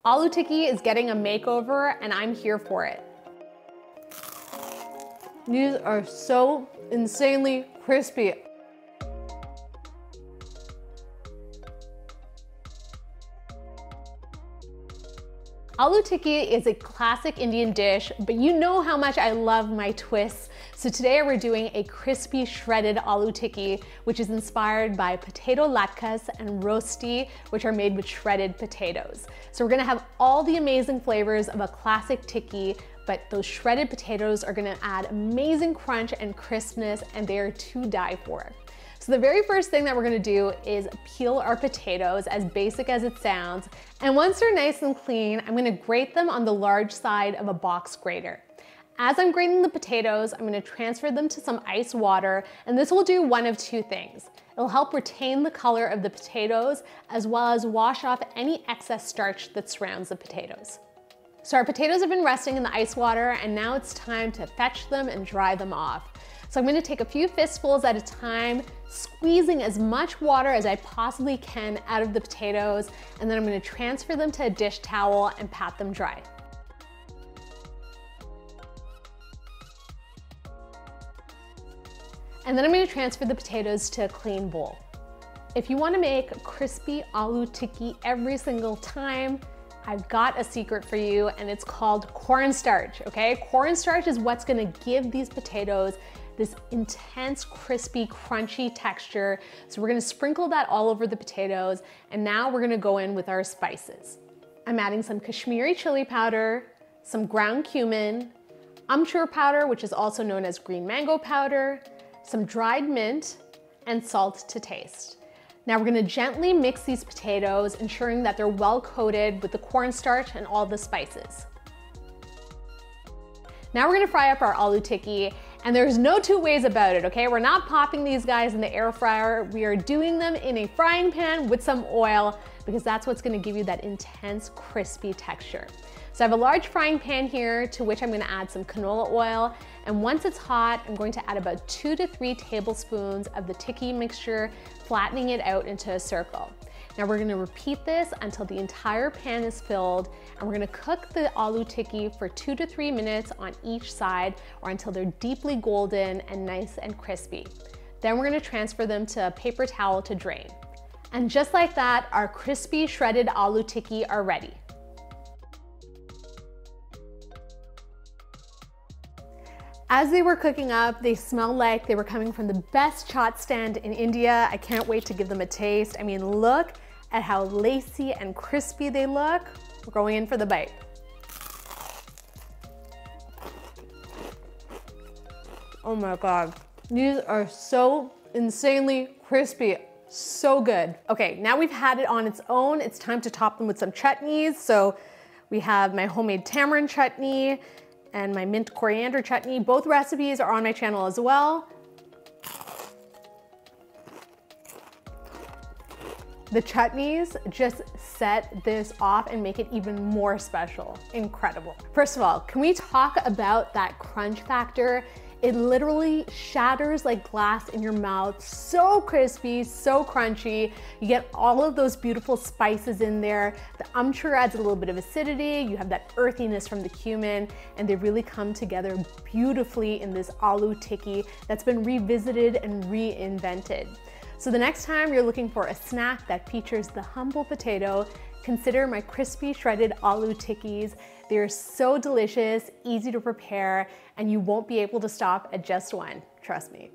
Aloo tikki is getting a makeover and I'm here for it. These are so insanely crispy. Aloo tikki is a classic Indian dish, but you know how much I love my twists. So today we're doing a crispy shredded aloo tikki, which is inspired by potato latkes and rosti, which are made with shredded potatoes. So we're gonna have all the amazing flavors of a classic tikki, but those shredded potatoes are gonna add amazing crunch and crispness, and they are to die for. So the very first thing that we're gonna do is peel our potatoes, as basic as it sounds. And once they're nice and clean, I'm gonna grate them on the large side of a box grater. As I'm grating the potatoes, I'm gonna transfer them to some ice water, and this will do one of two things. It'll help retain the color of the potatoes, as well as wash off any excess starch that surrounds the potatoes. So our potatoes have been resting in the ice water, and now it's time to fetch them and dry them off. So I'm gonna take a few fistfuls at a time, squeezing as much water as I possibly can out of the potatoes, and then I'm gonna transfer them to a dish towel and pat them dry. And then I'm gonna transfer the potatoes to a clean bowl. If you wanna make crispy aloo tikki every single time, I've got a secret for you, and it's called cornstarch, okay? Cornstarch is what's gonna give these potatoes this intense, crispy, crunchy texture. So we're gonna sprinkle that all over the potatoes, and now we're gonna go in with our spices. I'm adding some Kashmiri chili powder, some ground cumin, amchoor powder, which is also known as green mango powder, some dried mint, and salt to taste. Now we're gonna gently mix these potatoes, ensuring that they're well coated with the cornstarch and all the spices. Now we're gonna fry up our aloo tikki, and there's no two ways about it, okay? We're not popping these guys in the air fryer. We are doing them in a frying pan with some oil, because that's what's gonna give you that intense, crispy texture. So I have a large frying pan here, to which I'm gonna add some canola oil, and once it's hot, I'm going to add about 2 to 3 tablespoons of the tikki mixture, flattening it out into a circle. Now we're gonna repeat this until the entire pan is filled, and we're gonna cook the aloo tikki for 2 to 3 minutes on each side, or until they're deeply golden and nice and crispy. Then we're gonna transfer them to a paper towel to drain. And just like that, our crispy shredded aloo tikki are ready. As they were cooking up, they smelled like they were coming from the best chaat stand in India. I can't wait to give them a taste. I mean, look at how lacy and crispy they look. We're going in for the bite. Oh my God. These are so insanely crispy. So good. Okay, now we've had it on its own. It's time to top them with some chutneys. So we have my homemade tamarind chutney and my mint coriander chutney. Both recipes are on my channel as well. The chutneys just set this off and make it even more special. Incredible. First of all, can we talk about that crunch factor? It literally shatters like glass in your mouth. So crispy, so crunchy. You get all of those beautiful spices in there. The amchoor adds a little bit of acidity. You have that earthiness from the cumin, and they really come together beautifully in this aloo tikki that's been revisited and reinvented. So the next time you're looking for a snack that features the humble potato, consider my crispy shredded aloo tikkis. They're so delicious, easy to prepare, and you won't be able to stop at just one, trust me.